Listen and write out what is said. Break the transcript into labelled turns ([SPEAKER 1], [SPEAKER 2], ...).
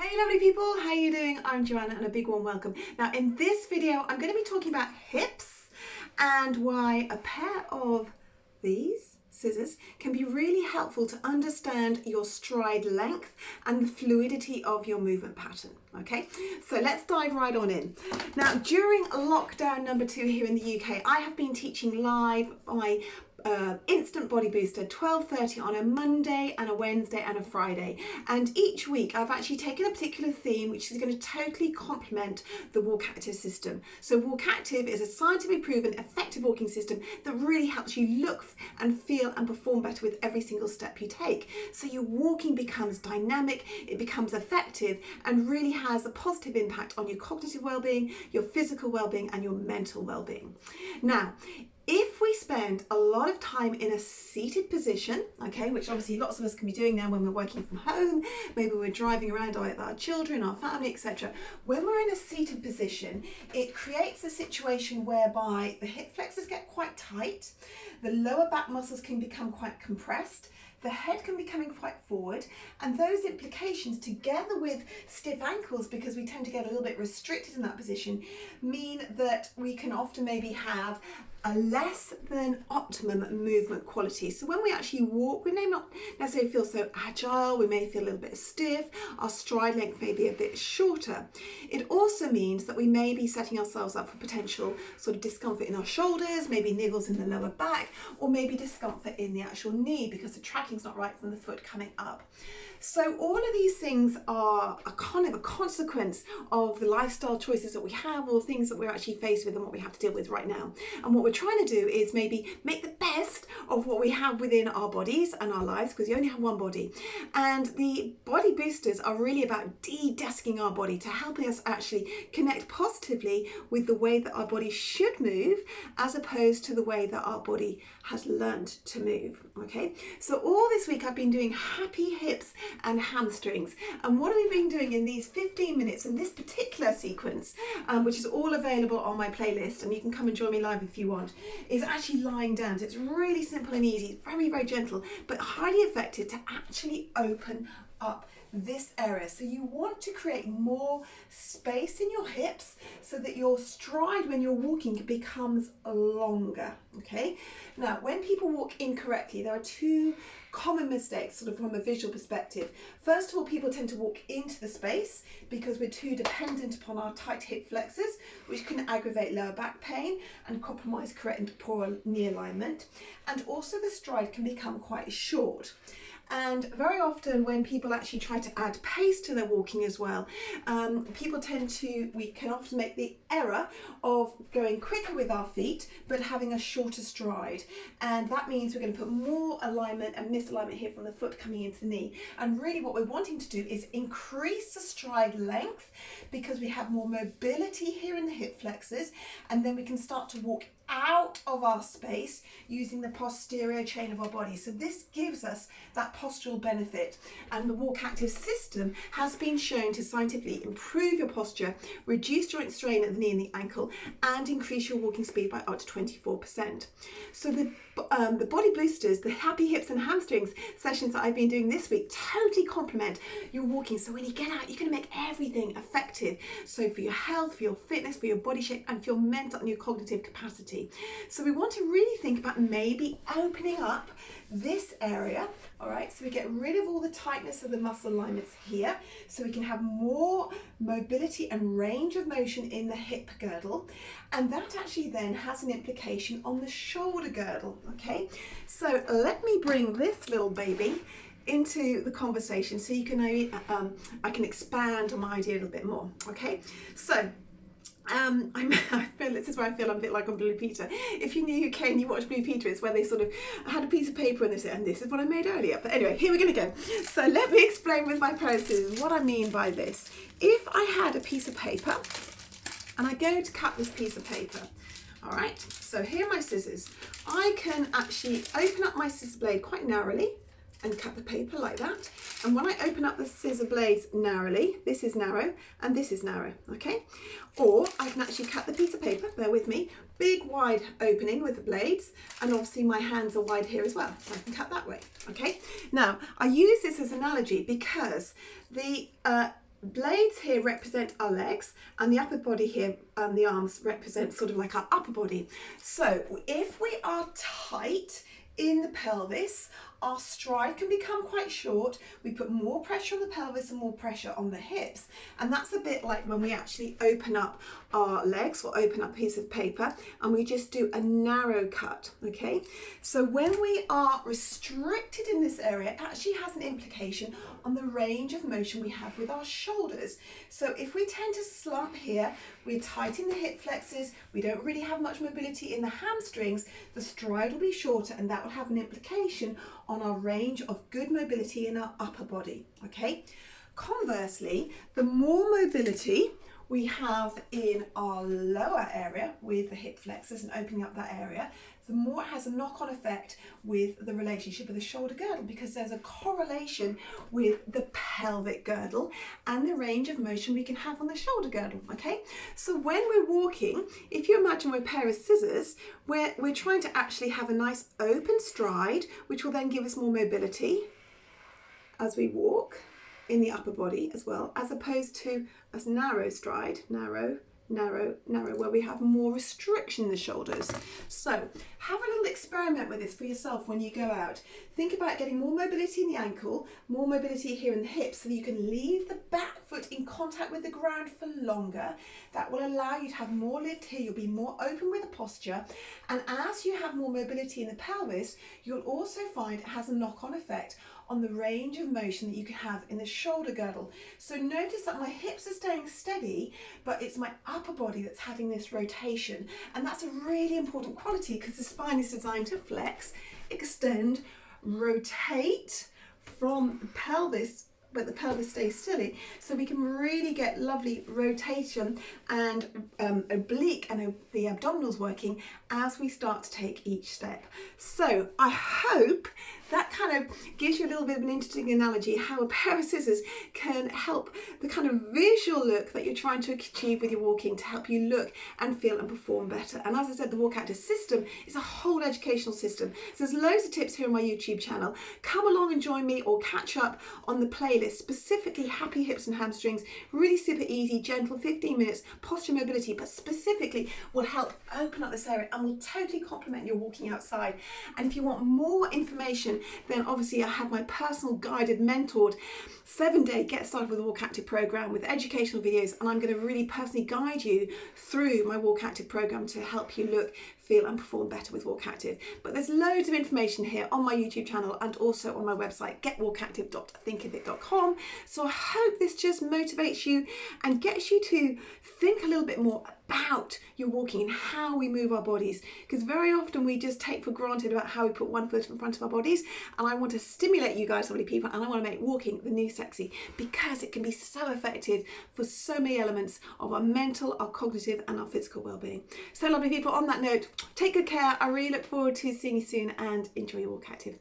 [SPEAKER 1] Hey lovely people, how are you doing? I'm Joanna and a big warm welcome. Now in this video I'm going to be talking about hips and why a pair of these scissors can be really helpful to understand your stride length and the fluidity of your movement pattern. Okay, so let's dive right on in. Now during lockdown number 2 here in the UK, I have been teaching live my instant body booster 12:30 on a Monday and a Wednesday and a Friday, and each week I've actually taken a particular theme which is going to totally complement the WalkActive system. So WalkActive is a scientifically proven effective walking system that really helps you look and feel and perform better with every single step you take. So your walking becomes dynamic, it becomes effective, and really has a positive impact on your cognitive well-being, your physical well-being, and your mental well-being. Now, if we spend a lot of time in a seated position, okay, which obviously lots of us can be doing now when we're working from home, maybe we're driving around with our children, our family, etc. When we're in a seated position, it creates a situation whereby the hip flexors get quite tight, the lower back muscles can become quite compressed, the head can be coming quite forward, and those implications together with stiff ankles, because we tend to get a little bit restricted in that position, mean that we can often maybe have a less than optimum movement quality. So when we actually walk, we may not necessarily feel so agile, we may feel a little bit stiff, our stride length may be a bit shorter. It also means that we may be setting ourselves up for potential sort of discomfort in our shoulders, maybe niggles in the lower back, or maybe discomfort in the actual knee because the tracking's not right from the foot coming up. So all of these things are a kind of a consequence of the lifestyle choices that we have, or things that we're actually faced with and what we have to deal with right now. And what we're trying to do is maybe make the best of what we have within our bodies and our lives, because you only have one body. And the body boosters are really about de-desking our body, to helping us actually connect positively with the way that our body should move, as opposed to the way that our body has learned to move. Okay, so all this week I've been doing happy hips and hamstrings, and what have we been doing in these 15 minutes in this particular sequence, which is all available on my playlist, and you can come and join me live if you want, is actually lying down. So it's really simple and easy, very gentle, but highly effective to actually open up this area. So you want to create more space in your hips so that your stride when you're walking becomes longer. Okay, now when people walk incorrectly, there are two common mistakes sort of from a visual perspective. First of all, people tend to walk into the space because we're too dependent upon our tight hip flexors, which can aggravate lower back pain and compromise correct and poor knee alignment, and also the stride can become quite short. And very often when people actually try to add pace to their walking as well, we can often make the error of going quicker with our feet but having a shorter stride, and that means we're going to put more alignment and misalignment here from the foot coming into the knee. And really what we're wanting to do is increase the stride length, because we have more mobility here in the hip flexors, and then we can start to walk out of our space using the posterior chain of our body. So this gives us that postural benefit, and the WalkActive system has been shown to scientifically improve your posture, reduce joint strain at the knee and the ankle, and increase your walking speed by up to 24%. So the body boosters, the happy hips and hamstrings sessions that I've been doing this week totally complement your walking. So when you get out, you're going to make everything effective. So for your health, for your fitness, for your body shape, and for your mental and your cognitive capacity. So we want to really think about maybe opening up this area. All right, so we get rid of all the tightness of the muscle alignments here, so we can have more mobility and range of motion in the hip girdle, and that actually then has an implication on the shoulder girdle. Okay, so let me bring this little baby into the conversation so you can I can expand on my idea a little bit more. Okay, so this is where I feel I'm a bit like on Blue Peter. If you're in the UK and you watch Blue Peter, it's where they sort of had a piece of paper and they said, and this is what I made earlier. But anyway, here we're going to go. So let me explain with my process what I mean by this. If I had a piece of paper and I go to cut this piece of paper, all right, so here are my scissors. I can actually open up my scissor blade quite narrowly and cut the paper like that. And when I open up the scissor blades narrowly, this is narrow and this is narrow, okay? Or I can actually cut the piece of paper, bear with me, big wide opening with the blades, and obviously my hands are wide here as well, so I can cut that way, okay? Now, I use this as an analogy because the blades here represent our legs, and the upper body here and the arms represent sort of like our upper body. So if we are tight in the pelvis, our stride can become quite short. We put more pressure on the pelvis and more pressure on the hips. And that's a bit like when we actually open up our legs or open up a piece of paper and we just do a narrow cut, okay? So when we are restricted in this area, it actually has an implication on the range of motion we have with our shoulders. So if we tend to slump here, we tighten the hip flexors, we don't really have much mobility in the hamstrings, the stride will be shorter, and that will have an implication on our range of good mobility in our upper body, okay? Conversely, the more mobility we have in our lower area with the hip flexors and opening up that area, the more it has a knock-on effect with the relationship of the shoulder girdle, because there's a correlation with the pelvic girdle and the range of motion we can have on the shoulder girdle, okay? So when we're walking, if you imagine we're a pair of scissors, we're trying to actually have a nice open stride, which will then give us more mobility as we walk in the upper body as well, as opposed to a narrow stride, narrow, where we have more restriction in the shoulders. So have a little experiment with this for yourself when you go out. Think about getting more mobility in the ankle, more mobility here in the hips, so that you can leave the back foot in contact with the ground for longer. That will allow you to have more lift here. You'll be more open with the posture. And as you have more mobility in the pelvis, you'll also find it has a knock-on effect on the range of motion that you can have in the shoulder girdle. So notice that my hips are staying steady, but it's my upper body that's having this rotation. And that's a really important quality, because the spine is designed to flex, extend, rotate from the pelvis, but the pelvis stays stilly, so we can really get lovely rotation and oblique and the abdominals working as we start to take each step. So I hope that kind of gives you a little bit of an interesting analogy how a pair of scissors can help the kind of visual look that you're trying to achieve with your walking, to help you look and feel and perform better. And as I said, the WalkActive system is a whole educational system. So there's loads of tips here on my YouTube channel. Come along and join me, or catch up on the playlist, specifically happy hips and hamstrings. Really super easy, gentle, 15 minutes, posture mobility, but specifically will help open up this area and will totally complement your walking outside. And if you want more information, then obviously I have my personal guided, mentored 7-day Get Started with a WalkActive program with educational videos, and I'm going to really personally guide you through my WalkActive program to help you look, feel and perform better with WalkActive. But there's loads of information here on my YouTube channel and also on my website, getwalkactive.thinkofit.com. So I hope this just motivates you and gets you to think a little bit more about your walking and how we move our bodies, because very often we just take for granted about how we put one foot in front of our bodies. And I want to stimulate you guys, lovely people, and I want to make walking the new sexy, because it can be so effective for so many elements of our mental, our cognitive and our physical well-being. So lovely people, on that note, take good care. I really look forward to seeing you soon, and enjoy your WalkActive.